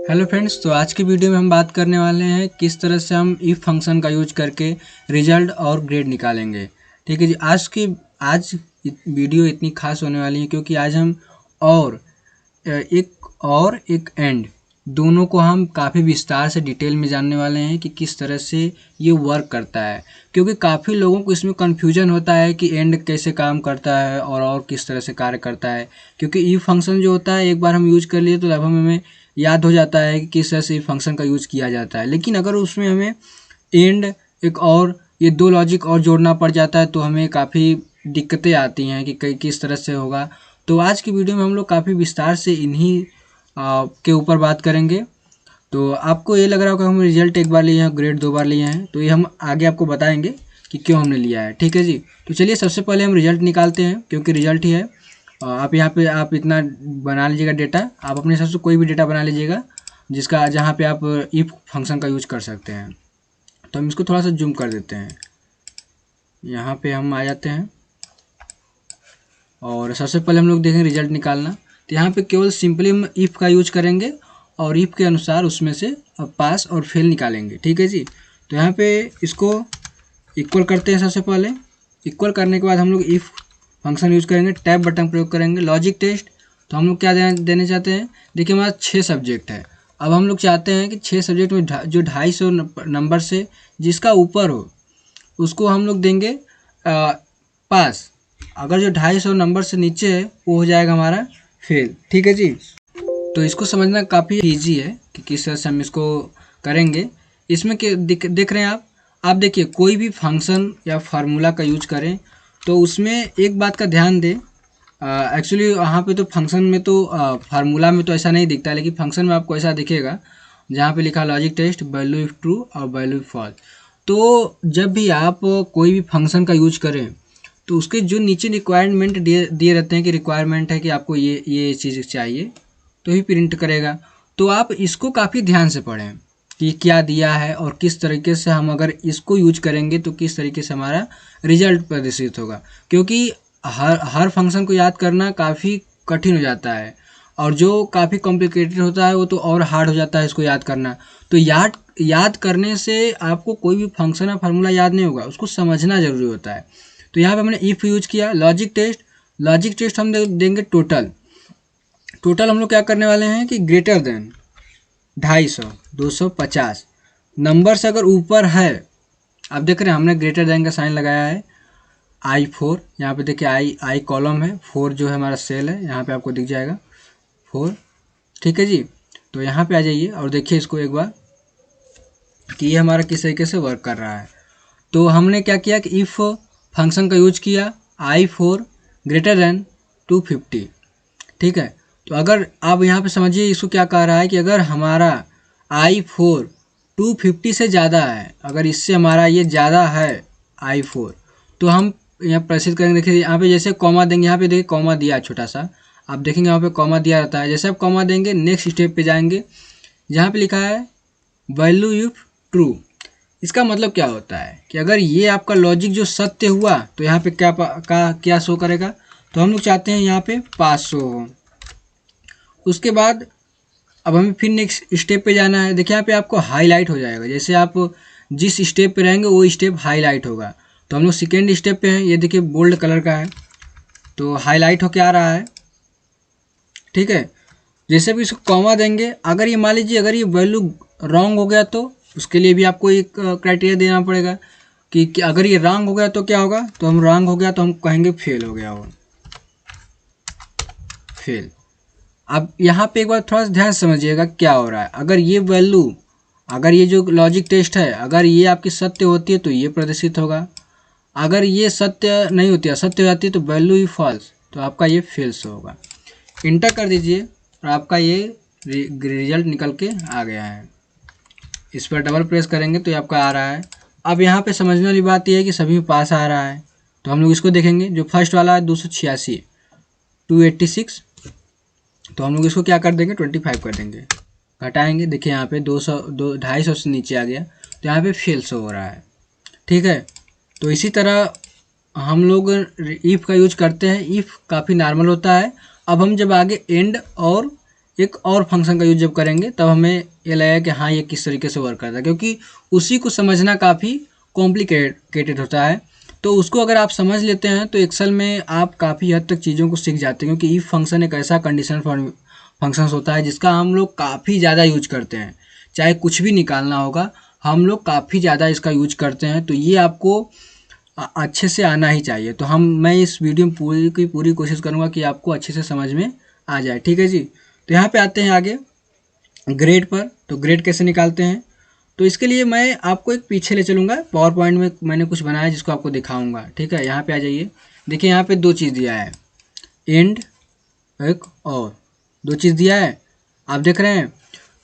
Hello friends, तो आज की वीडियो में हम बात करने वाले हैं किस तरह से हम इफ फंक्शन का यूज करके रिजल्ट और ग्रेड निकालेंगे। ठीक है जी। आज वीडियो इतनी खास होने वाली है क्योंकि आज हम और एक एंड दोनों को हम काफ़ी विस्तार से डिटेल में जानने वाले हैं कि किस तरह से ये वर्क करता है। क्योंकि काफ़ी लोगों को इसमें कन्फ्यूजन होता है कि एंड कैसे काम करता है और किस तरह से कार्य करता है। क्योंकि इफ फंक्शन जो होता है एक बार हम यूज कर लिए तो अब हमें याद हो जाता है कि किस तरह से इफ फंक्शन का यूज़ किया जाता है। लेकिन अगर उसमें हमें एंड एक और ये दो लॉजिक और जोड़ना पड़ जाता है तो हमें काफ़ी दिक्कतें आती हैं कि किस तरह से होगा। तो आज की वीडियो में हम लोग काफ़ी विस्तार से इन्हीं के ऊपर बात करेंगे। तो आपको ये लग रहा होगा हम रिजल्ट एक बार लिए हैं, ग्रेड 2 बार लिए हैं, तो ये हम आगे आपको बताएंगे कि क्यों हमने लिया है। ठीक है जी। तो चलिए सबसे पहले हम रिजल्ट निकालते हैं क्योंकि रिजल्ट ही है। आप यहाँ पे आप इतना बना लीजिएगा डेटा, आप अपने हिसाब से कोई भी डेटा बना लीजिएगा जिसका जहाँ पे आप इफ फंक्शन का यूज कर सकते हैं। तो हम इसको थोड़ा सा जूम कर देते हैं। यहाँ पे हम आ जाते हैं और सबसे पहले हम लोग देखेंगे रिजल्ट निकालना। तो यहाँ पे केवल सिंपली हम इफ़ का यूज करेंगे और इफ़ के अनुसार उसमें से पास और फेल निकालेंगे। ठीक है जी। तो यहाँ पे इसको इक्वल करते हैं। सबसे पहले इक्वल करने के बाद हम लोग इफ़ फंक्शन यूज करेंगे, टैब बटन प्रयोग करेंगे, लॉजिक टेस्ट। तो हम लोग क्या देने चाहते हैं, देखिए हमारा 6 सब्जेक्ट है। अब हम लोग चाहते हैं कि 6 सब्जेक्ट में जो 250 नंबर से जिसका ऊपर हो उसको हम लोग देंगे पास। अगर जो 250 नंबर से नीचे है वो हो जाएगा हमारा फेल। ठीक है जी। तो इसको समझना काफ़ी इजी है कि किस तरह से हम इसको करेंगे। इसमें देख रहे हैं आप देखिए कोई भी फंक्शन या फार्मूला का यूज करें तो उसमें एक बात का ध्यान दें। एक्चुअली यहाँ पे तो फंक्शन में तो फार्मूला में तो ऐसा नहीं दिखता, लेकिन फंक्शन में आपको ऐसा दिखेगा जहाँ पे लिखा logic test value if true और वैल्यू इफ फॉल्स। तो जब भी आप कोई भी फंक्शन का यूज करें तो उसके जो नीचे रिक्वायरमेंट दिए रहते हैं कि रिक्वायरमेंट है कि आपको ये चीज़ चाहिए तो ही प्रिंट करेगा। तो आप इसको काफ़ी ध्यान से पढ़ें कि क्या दिया है और किस तरीके से हम अगर इसको यूज करेंगे तो किस तरीके से हमारा रिजल्ट प्रदर्शित होगा। क्योंकि हर फंक्शन को याद करना काफ़ी कठिन हो जाता है और जो काफ़ी कॉम्प्लिकेटेड होता है वो तो और हार्ड हो जाता है इसको याद करना। तो याद करने से आपको कोई भी फंक्शन या फार्मूला याद नहीं होगा, उसको समझना ज़रूरी होता है। तो यहाँ पे हमने इफ़ यूज किया। लॉजिक टेस्ट हम देंगे टोटल। हम लोग क्या करने वाले हैं कि ग्रेटर देन 250 250 नंबर से अगर ऊपर है, आप देख रहे हैं हमने ग्रेटर देन का साइन लगाया है। I4 यहाँ पे देखिए आई कॉलम है, 4 जो है हमारा सेल है, यहाँ पे आपको दिख जाएगा 4। ठीक है जी। तो यहाँ पे आ जाइए और देखिए इसको एक बार कि ये हमारा किस तरीके से वर्क कर रहा है। तो हमने क्या किया कि इफ़ फंक्शन का यूज किया I4 ग्रेटर देन 250। ठीक है। तो अगर आप यहाँ पे समझिए इसको क्या कह रहा है कि अगर हमारा I4 250 से ज़्यादा है, अगर इससे हमारा ये ज़्यादा है I4 तो हम यहाँ प्रदर्शित करेंगे। देखिए यहाँ पे जैसे कॉमा देंगे, यहाँ पे देखिए कॉमा दिया है छोटा सा, आप देखेंगे यहाँ पे कॉमा दिया रहता है। जैसे आप कॉमा देंगे नेक्स्ट स्टेप पे जाएंगे जहाँ पे लिखा है वैल्यू इफ ट्रू। इसका मतलब क्या होता है कि अगर ये आपका लॉजिक जो सत्य हुआ तो यहाँ पे क्या शो करेगा। तो हम लोग चाहते हैं यहाँ पे पास शो हो। उसके बाद अब हमें फिर नेक्स्ट स्टेप पे जाना है। देखिए यहाँ पे आपको हाईलाइट हो जाएगा, जैसे आप जिस स्टेप पे रहेंगे वो स्टेप हाईलाइट होगा। तो हम लोग सेकेंड स्टेप पे हैं, ये देखिए बोल्ड कलर का है तो हाईलाइट होके आ रहा है। ठीक है। जैसे भी इसको कॉमा देंगे, अगर ये मान लीजिए अगर ये वैल्यू रॉन्ग हो गया तो उसके लिए भी आपको एक क्राइटेरिया देना पड़ेगा कि अगर ये रॉन्ग हो गया तो क्या होगा। तो हम रॉन्ग हो गया तो हम कहेंगे फेल हो गया हो, फेल। अब यहाँ पे एक बार थोड़ा सा ध्यान समझिएगा क्या हो रहा है। अगर ये वैल्यू, अगर ये जो लॉजिक टेस्ट है अगर ये आपकी सत्य होती है तो ये प्रदर्शित होगा। अगर ये सत्य नहीं होती, असत्य हो जाती है तो वैल्यू ही फॉल्स, तो आपका ये फेल्स होगा। इंटर कर दीजिए और आपका ये रिजल्ट निकल के आ गया है। इस पर डबल प्रेस करेंगे तो ये आपका आ रहा है। अब यहाँ पे समझने वाली बात यह है कि सभी पास आ रहा है। तो हम लोग इसको देखेंगे, जो फर्स्ट वाला है 286 286, तो हम लोग इसको क्या कर देंगे 25 कर देंगे, घटाएंगे। देखिए यहाँ पे 250 से नीचे आ गया तो यहाँ पे फेल शो हो रहा है। ठीक है। तो इसी तरह हम लोग इफ़ का यूज करते हैं। इफ़ काफ़ी नॉर्मल होता है। अब हम जब आगे एंड और एक और फंक्शन का यूज जब करेंगे तब हमें ये लगेगा कि हाँ ये किस तरीके से वर्क करता है, क्योंकि उसी को समझना काफ़ी कॉम्प्लिकेटेड होता है। तो उसको अगर आप समझ लेते हैं तो एक्सेल में आप काफ़ी हद तक चीज़ों को सीख जाते हैं, क्योंकि इफ फंक्शन एक ऐसा कंडीशनल फंक्शंस होता है जिसका हम लोग काफ़ी ज़्यादा यूज करते हैं। चाहे कुछ भी निकालना होगा हम लोग काफ़ी ज़्यादा इसका यूज करते हैं, तो ये आपको अच्छे से आना ही चाहिए। तो मैं इस वीडियो में पूरी की पूरी कोशिश करूँगा कि आपको अच्छे से समझ में आ जाए, ठीक है जी। तो यहाँ पे आते हैं आगे ग्रेड पर। तो ग्रेड कैसे निकालते हैं, तो इसके लिए मैं आपको एक पीछे ले चलूँगा। पावर पॉइंट में मैंने कुछ बनाया जिसको आपको दिखाऊँगा, ठीक है। यहाँ पे आ जाइए, देखिए यहाँ पे दो चीज़ दिया है, एंड एक और, दो चीज़ दिया है, आप देख रहे हैं।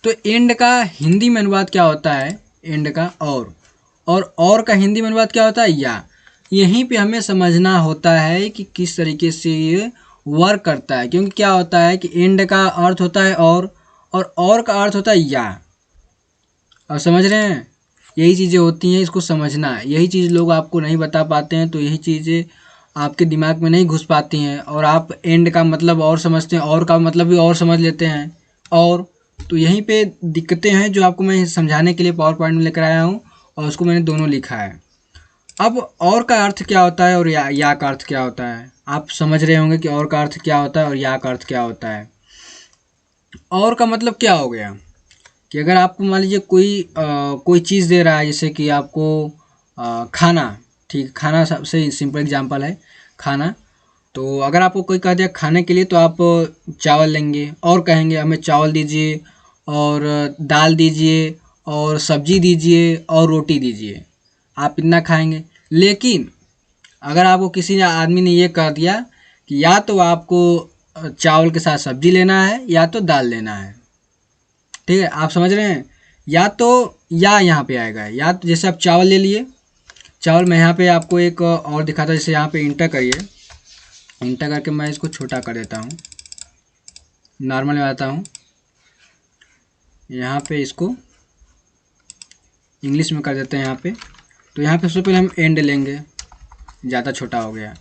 तो एंड का हिंदी में अनुवाद क्या होता है, एंड का और का हिंदी में अनुवाद क्या होता है, या। यहीं पे हमें समझना होता है कि किस तरीके से ये वर्क करता है, क्योंकि क्या होता है कि एंड का अर्थ होता है और का अर्थ होता है या। और समझ रहे हैं, यही चीज़ें होती हैं, इसको समझना है। यही चीज़ लोग आपको नहीं बता पाते हैं, तो यही चीज़ें आपके दिमाग में नहीं घुस पाती हैं और आप एंड का मतलब और समझते हैं और का मतलब भी और समझ लेते हैं। और तो यहीं पे दिक्कतें हैं जो आपको मैं समझाने के लिए पावर पॉइंट में लेकर आया हूँ, और उसको मैंने दोनों लिखा है। अब और का अर्थ क्या होता है और या का अर्थ क्या होता है, आप समझ रहे होंगे कि और का अर्थ क्या होता है और या का अर्थ क्या होता है। और का मतलब क्या हो गया कि अगर आपको मान लीजिए कोई चीज़ दे रहा है, जैसे कि आपको खाना, ठीक, खाना सबसे सिंपल एग्जांपल है, खाना। तो अगर आपको कोई कह दिया खाने के लिए, तो आप चावल लेंगे और कहेंगे हमें चावल दीजिए और दाल दीजिए और सब्जी दीजिए और रोटी दीजिए, आप इतना खाएंगे। लेकिन अगर आपको किसी आदमी ने ये कह दिया कि या तो आपको चावल के साथ सब्जी लेना है या तो दाल लेना है, ठीक है, आप समझ रहे हैं। या तो या यहाँ पे आएगा, या तो जैसे आप चावल ले लिए, चावल मैं यहाँ पे आपको एक और दिखाता हूँ। जैसे यहाँ पे इंटर करिए, इंटर करके मैं इसको छोटा कर देता हूँ, नॉर्मल में आता हूँ। यहाँ पे इसको इंग्लिश में कर देते हैं यहाँ पे। तो यहाँ पे सबसे पहले हम एंड लेंगे, ज़्यादा छोटा हो गया।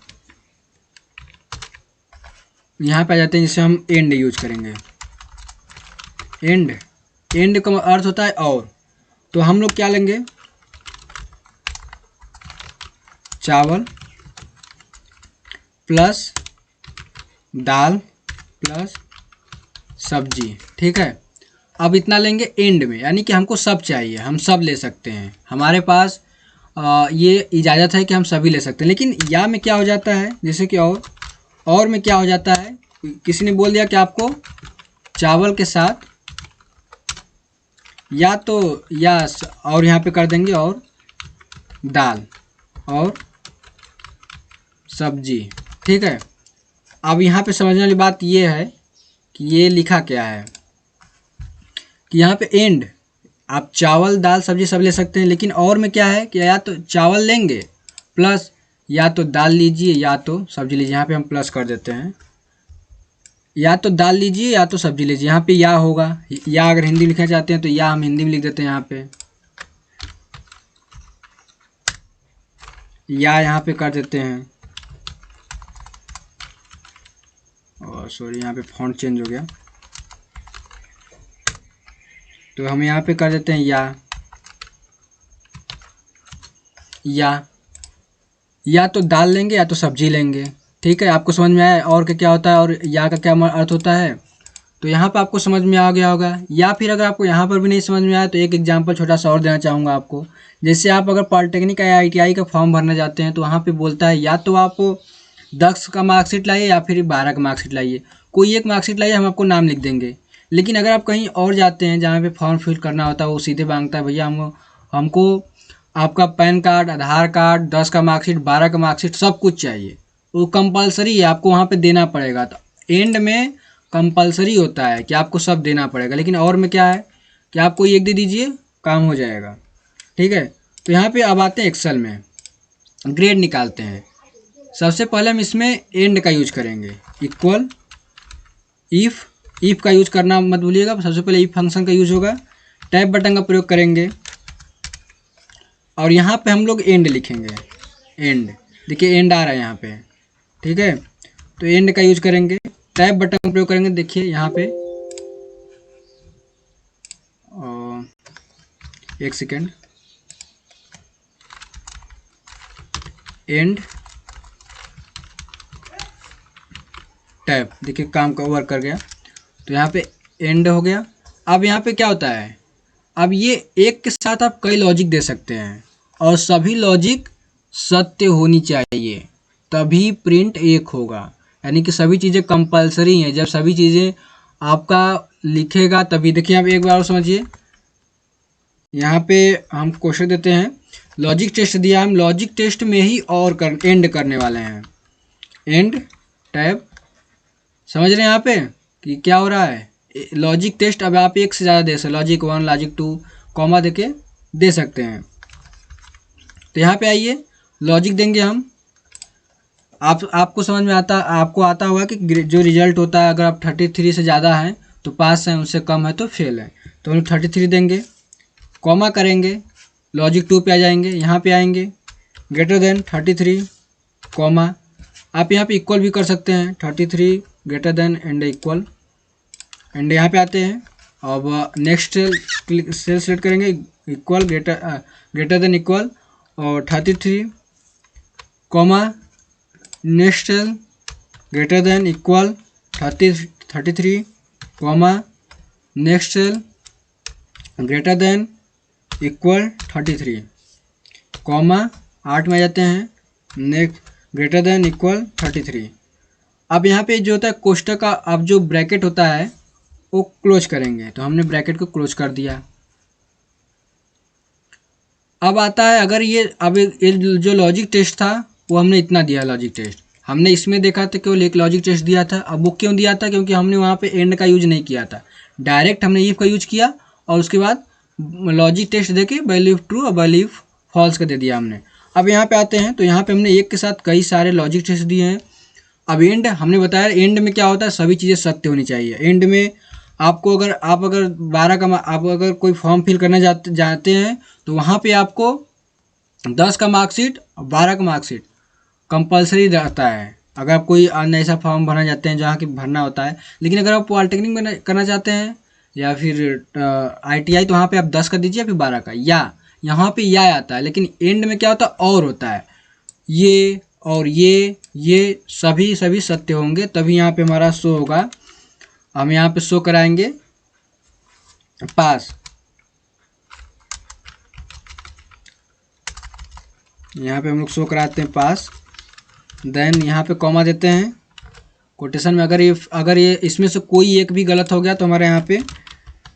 यहाँ पे आ जाते हैं, जिससे हम एंड यूज करेंगे। एंड का अर्थ होता है और। तो हम लोग क्या लेंगे, चावल प्लस दाल प्लस सब्जी, ठीक है। अब इतना लेंगे एंड में, यानी कि हमको सब चाहिए, हम सब ले सकते हैं, हमारे पास ये इजाज़त है कि हम सभी ले सकते हैं। लेकिन या में क्या हो जाता है, जैसे कि और में क्या हो जाता है, किसी ने बोल दिया कि आपको चावल के साथ या तो या और यहाँ पे कर देंगे और दाल और सब्जी, ठीक है। अब यहाँ पे समझने वाली बात ये है कि ये लिखा क्या है कि यहाँ पे एंड, आप चावल दाल सब्जी सब ले सकते हैं, लेकिन और में क्या है कि या तो चावल लेंगे प्लस या तो दाल लीजिए या तो सब्जी लीजिए। यहाँ पे हम प्लस कर देते हैं, या तो दाल लीजिए या तो सब्जी लीजिए। यहाँ पे या होगा, या अगर हिंदी लिखना चाहते हैं तो या हम हिंदी में लिख देते हैं। यहाँ पे या यहाँ पे कर देते हैं, और सॉरी यहाँ पे फॉन्ट चेंज हो गया, तो हम यहाँ पे कर देते हैं या तो दाल लेंगे या तो सब्जी लेंगे, ठीक है। आपको समझ में आया और क्या होता है और या का क्या अर्थ होता है, तो यहाँ पर आपको समझ में आ गया होगा। या फिर अगर आपको यहाँ पर भी नहीं समझ में आया तो एक एग्जांपल छोटा सा और देना चाहूँगा आपको। जैसे आप अगर पॉलिटेक्निक या ITI का फॉर्म भरना चाहते हैं, तो वहाँ पे बोलता है या तो आप 10 का मार्कशीट लाइए या फिर 12 का मार्कशीट लाइए, कोई एक मार्कशीट लाइए, हम आपको नाम लिख देंगे। लेकिन अगर आप कहीं और जाते हैं जहाँ पे फॉर्म फिल करना होता है, वो सीधे मांगता है भैया हमको आपका पैन कार्ड, आधार कार्ड, 10 का मार्कशीट, 12 का मार्कशीट, सब कुछ चाहिए। वो कंपलसरी है, आपको वहाँ पे देना पड़ेगा। तो एंड में कंपलसरी होता है कि आपको सब देना पड़ेगा, लेकिन और में क्या है कि आप कोई एक दे दीजिए, काम हो जाएगा, ठीक है। तो यहाँ पे अब आते हैं एक्सेल में, ग्रेड निकालते हैं। सबसे पहले हम इसमें एंड का यूज करेंगे, इक्वल इफ़ का यूज करना मत भूलिएगा। सबसे पहले इफ फंक्शन का यूज होगा, टैब बटन का प्रयोग करेंगे और यहाँ पे हम लोग एंड लिखेंगे। एंड देखिए एंड आ रहा है यहाँ पे, ठीक है। तो एंड का यूज करेंगे, टैब बटन का प्रयोग करेंगे। देखिए यहाँ पे एक सेकेंड, एंड टैब, देखिए काम का वर्क कर गया। तो यहाँ पे एंड हो गया। अब यहाँ पे क्या होता है, अब ये एक के साथ आप कई लॉजिक दे सकते हैं और सभी लॉजिक सत्य होनी चाहिए, तभी प्रिंट एक होगा। यानी कि सभी चीज़ें कंपलसरी हैं, जब सभी चीज़ें आपका लिखेगा तभी। देखिए आप एक बार और समझिए, यहाँ पे हम क्वेश्चन देते हैं, लॉजिक टेस्ट दिया, हम लॉजिक टेस्ट में ही और एंड करने वाले हैं। एंड टैब, समझ रहे हैं यहाँ पे कि क्या हो रहा है। लॉजिक टेस्ट अब आप एक से ज़्यादा दे सकते, लॉजिक 1, लॉजिक 2 कॉमा देके दे सकते हैं। तो यहाँ पे आइए, लॉजिक देंगे हम। आपको समझ में आता, आपको आता होगा कि जो रिजल्ट होता है, अगर आप 33 से ज़्यादा हैं तो पास हैं, उससे कम है तो फेल है। तो हम 33 देंगे, कॉमा करेंगे, लॉजिक 2 पे आ जाएंगे, यहाँ पे आएंगे, ग्रेटर देन 33 कॉमा। आप यहाँ पे इक्वल भी कर सकते हैं, 33 greater than and equal, and यहाँ पे आते हैं। अब नेक्स्ट सेल सेलेक्ट करेंगे, इक्वल ग्रेटर देन इक्वल और 33 comma, next cell greater than equal 33 comma, next cell greater than equal 33 comma, 8 में आ जाते हैं, नेक्स्ट ग्रेटर देन इक्वल 33। अब यहाँ पे जो होता है कोष्टक का, अब जो ब्रैकेट होता है वो क्लोज करेंगे, तो हमने ब्रैकेट को क्लोज कर दिया। अब आता है, अगर ये अब ये जो लॉजिक टेस्ट था वो हमने इतना दिया, लॉजिक टेस्ट हमने इसमें देखा था, केवल एक लॉजिक टेस्ट दिया था। अब वो क्यों दिया था, क्योंकि हमने वहाँ पे एंड का यूज नहीं किया था, डायरेक्ट हमने इफ का यूज किया और उसके बाद लॉजिक टेस्ट देके वैल्यू ट्रू और वैल्यू फॉल्स का दे दिया हमने। अब यहाँ पे आते हैं, तो यहाँ पे हमने एक के साथ कई सारे लॉजिक टेस्ट दिए हैं। अब एंड हमने बताया, एंड में क्या होता है, सभी चीज़ें सत्य होनी चाहिए। एंड में आपको अगर आप अगर 12 का आप अगर कोई फॉर्म फिल करने जाते हैं तो वहाँ पे आपको 10 का मार्कशीट और 12 का मार्कशीट कंपलसरी रहता है। अगर आप कोई अन्य ऐसा फॉर्म भरना चाहते हैं जहाँ की भरना होता है, लेकिन अगर आप पॉलिटेक्निक में करना चाहते हैं या फिर ITI, तो वहाँ पे आप 10 का दीजिए फिर 12 का, या यहाँ पे या आता है। लेकिन एंड में क्या होता है, और होता है, ये और ये सभी सत्य होंगे, तभी यहाँ पे हमारा शो होगा। हम यहाँ पे शो कराएंगे पास, यहाँ पे हम लोग शो कराते हैं पास, देन यहाँ पे कॉमा देते हैं कोटेशन में। अगर ये इसमें से कोई एक भी गलत हो गया तो हमारे यहाँ पे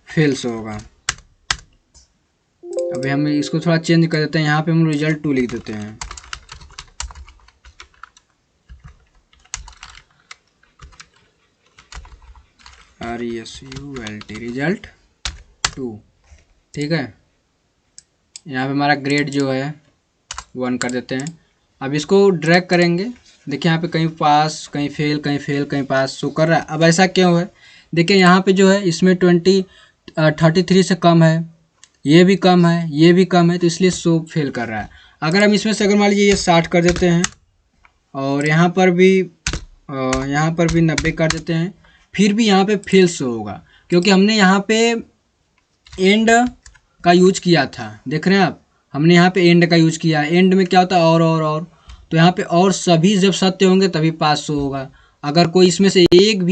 फेल शो होगा। अभी हम इसको थोड़ा चेंज कर देते हैं, यहाँ पे हम रिजल्ट 2 लिख देते हैं। RESULT रिजल्ट 2, ठीक है। यहाँ पे हमारा ग्रेड जो है 1 कर देते हैं। अब इसको ड्रैग करेंगे, देखिए यहाँ पे कहीं पास कहीं फेल कहीं फेल कहीं पास शो कर रहा है। अब ऐसा क्यों है, देखिए यहाँ पे जो है इसमें 33 से कम है, ये भी कम है, ये भी कम है, तो इसलिए शो फेल कर रहा है। अगर हम इसमें से अगर मान लीजिए ये 60 कर देते हैं और यहाँ पर भी 90 कर देते हैं, फिर भी यहाँ पे फेल शो होगा, क्योंकि हमने यहाँ पे एंड का यूज किया था। देख रहे हैं आप, हमने यहाँ पे एंड का यूज किया है। एंड में क्या होता है, और तो यहाँ पे और सभी जब सत्य होंगे तभी पास शो होगा। अगर कोई इसमें से एक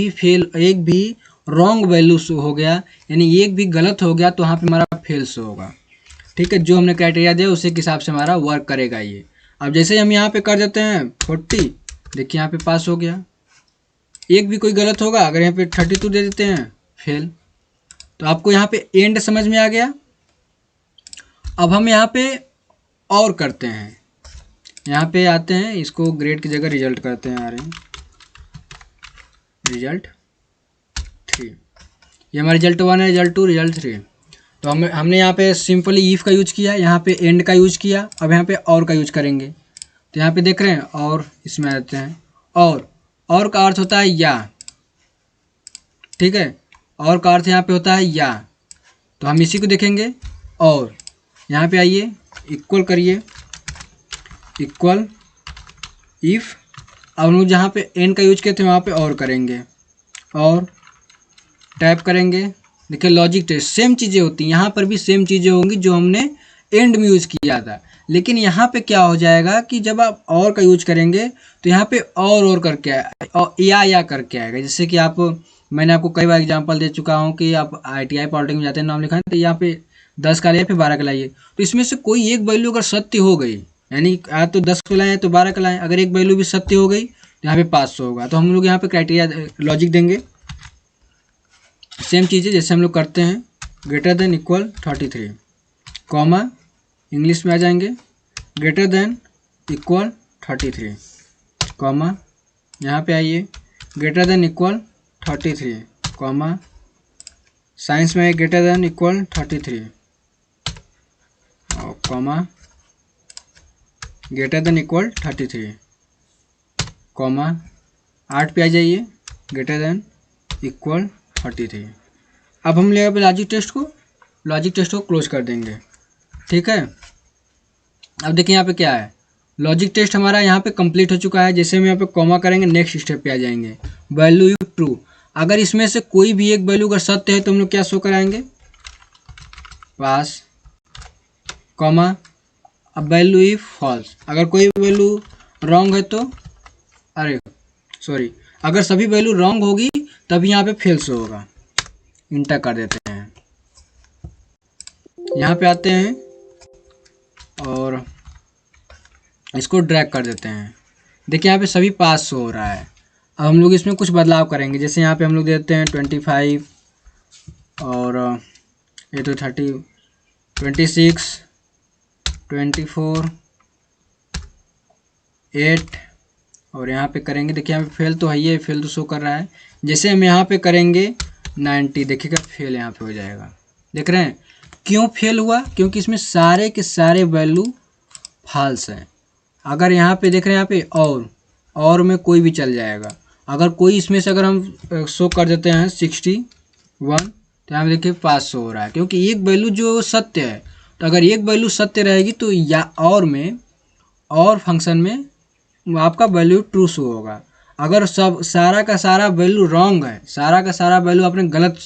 भी रॉन्ग वैल्यू शो हो गया, यानी एक भी गलत हो गया, तो यहाँ पे हमारा फेल शो होगा, ठीक है। जो हमने क्राइटेरिया दिया उसी के हिसाब से हमारा वर्क करेगा ये। अब जैसे ही हम यहाँ पे कर देते हैं 40, देखिए यहाँ पे पास हो गया। एक भी कोई गलत होगा, अगर यहाँ पे 32 दे देते हैं फेल। तो आपको यहाँ पे एंड समझ में आ गया। अब हम यहाँ पे और करते हैं, यहाँ पे आते हैं, इसको ग्रेड की जगह रिजल्ट करते हैं। रिजल्ट 3, ये हमारा रिजल्ट 1 है, रिजल्ट 2, रिजल्ट 3। तो हमने यहाँ पे सिंपली इफ का यूज किया, यहाँ पे एंड का यूज किया। अब यहाँ पे और का यूज करेंगे, तो यहाँ पे देख रहे हैं और इसमें आते हैं। और का अर्थ होता है या, ठीक है, और का अर्थ यहाँ पे होता है या। तो हम इसी को देखेंगे। और यहाँ पे आइए, इक्वल करिए, इक्वल इफ। अब हम लोग जहाँ पे एंड का यूज किए थे वहाँ पे और करेंगे, और टाइप करेंगे देखिए लॉजिक टेस्ट सेम चीज़ें होती हैं, यहाँ पर भी सेम चीज़ें होंगी जो हमने एंड में यूज़ किया था। लेकिन यहाँ पे क्या हो जाएगा कि जब आप और का यूज करेंगे तो यहाँ पे और करके और या करके आएगा। जैसे कि आप, मैंने आपको कई बार एग्जांपल दे चुका हूँ कि आप ITI पॉलिटेक्निक में जाते हैं, नाम लिखा है तो यहाँ पे 10 का लाइए फिर 12 का लाइए, तो इसमें से कोई एक वैल्यू अगर सत्य हो गई, यानी या तो 10 को लाएँ तो 12 का लाएँ, अगर एक वैल्यू भी सत्य हो गई तो यहाँ पे पास होगा। तो हम लोग यहाँ पे क्राइटेरिया लॉजिक देंगे, सेम चीज़ें जैसे हम लोग करते हैं, greater than equal 33, comma English में आ जाएंगे ग्रेटर देन इक्वल 33, कॉमा यहाँ पे आइए greater than equal 33, comma science में ग्रेटर देन इक्वल 33 और comma greater than equal 33, comma art पे आ जाइए ग्रेटर देन इक्वल 33। अब हम लेंगे लॉजिक टेस्ट को क्लोज कर देंगे, ठीक है। अब देखिए यहाँ पे क्या है, लॉजिक टेस्ट हमारा यहाँ पे कंप्लीट हो चुका है। जैसे हम यहाँ पे कॉमा करेंगे नेक्स्ट स्टेप पे आ जाएंगे, वैल्यू इफ ट्रू, अगर इसमें से कोई भी एक वैल्यू अगर सत्य है तो हम लोग क्या शो कराएंगे, पास, कॉमा अब वैल्यू इफ फॉल्स, अगर कोई वैल्यू रॉन्ग है तो अगर सभी वैल्यू रॉन्ग होगी तभी यहाँ पे फेल्स होगा। इंटर कर देते हैं, यहाँ पे आते हैं और इसको ड्रैग कर देते हैं। देखिए यहाँ पे सभी पास हो रहा है। अब हम लोग इसमें कुछ बदलाव करेंगे, जैसे यहाँ पे हम लोग देते हैं 25 और ये तो 30, 26, 24, 8 और यहाँ पे करेंगे, देखिए यहाँ पे फेल तो है, ये फेल तो शो कर रहा है। जैसे हम यहाँ पे करेंगे 90, देखिएगा फेल यहाँ पे हो जाएगा। देख रहे हैं क्यों फेल हुआ, क्योंकि इसमें सारे के सारे वैल्यू फॉल्स हैं। अगर यहाँ पे देख रहे हैं यहाँ पे और में कोई भी चल जाएगा। अगर कोई इसमें से अगर हम शो कर देते हैं 61 तो यहाँ पे देखिए पास हो रहा है, क्योंकि एक वैल्यू जो सत्य है, तो अगर एक वैल्यू सत्य रहेगी तो या और फंक्शन में आपका वैल्यू ट्रू शो होगा। अगर सब सारा का सारा वैल्यू रॉन्ग है, सारा का सारा वैल्यू आपने गलत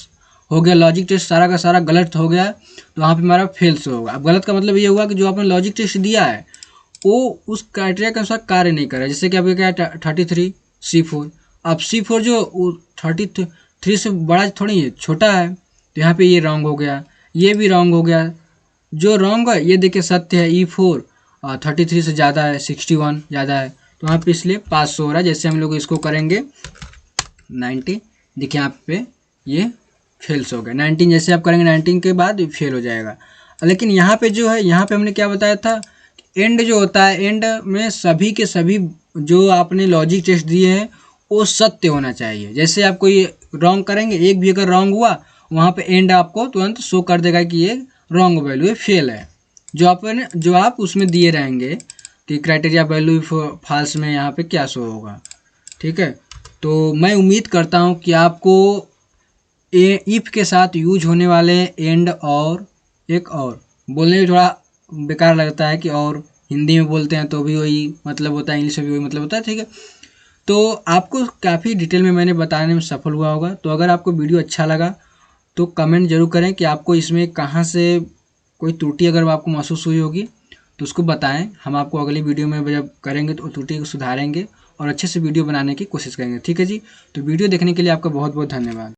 हो गया, लॉजिक टेस्ट सारा का सारा गलत हो गया, तो वहाँ पे हमारा फेल शो होगा। अब गलत का मतलब ये हुआ कि जो आपने लॉजिक टेस्ट दिया है वो उस क्राइटेरिया के अनुसार कार्य नहीं कर रहा है। जैसे कि आपके क्या है 33 C4, अब C4 जो 33 से बड़ा थोड़ी है, छोटा है, तो यहाँ पे ये रॉन्ग हो गया, ये भी रॉन्ग हो गया। जो रॉन्ग है ये देखिए सत्य है, E4 33 से ज़्यादा है, 61 ज़्यादा है, तो वहाँ पे इसलिए पास हो रहा है। जैसे हम लोग इसको करेंगे 90, देखिए यहाँ पे ये फेल्स हो गया। 19 जैसे आप करेंगे 19 के बाद फेल हो जाएगा। लेकिन यहाँ पे जो है, यहाँ पे हमने क्या बताया था, एंड जो होता है, एंड में सभी के सभी जो आपने लॉजिक टेस्ट दिए हैं वो सत्य होना चाहिए। जैसे आप कोई रॉन्ग करेंगे, एक भी अगर रॉन्ग हुआ वहाँ पे एंड आपको तुरंत शो कर देगा कि ये रॉन्ग वैल्यू है, फेल है, जो आप उसमें दिए रहेंगे कि क्राइटेरिया वैल्यू फॉल्स में यहाँ पे क्या शो होगा, ठीक है। तो मैं उम्मीद करता हूँ कि आपको इफ के साथ यूज होने वाले एंड और एक और बोलने में थोड़ा बेकार लगता है कि और हिंदी में बोलते हैं तो भी वही मतलब होता है, इंग्लिश में भी वही मतलब होता है, ठीक है। तो आपको काफ़ी डिटेल में मैंने बताने में सफल हुआ होगा। तो अगर आपको वीडियो अच्छा लगा तो कमेंट जरूर करें कि आपको इसमें कहाँ से कोई त्रुटि अगर आपको महसूस हुई होगी तो उसको बताएं। हम आपको अगली वीडियो में जब करेंगे तो त्रुटि को सुधारेंगे और अच्छे से वीडियो बनाने की कोशिश करेंगे, ठीक है जी। तो वीडियो देखने के लिए आपका बहुत बहुत धन्यवाद।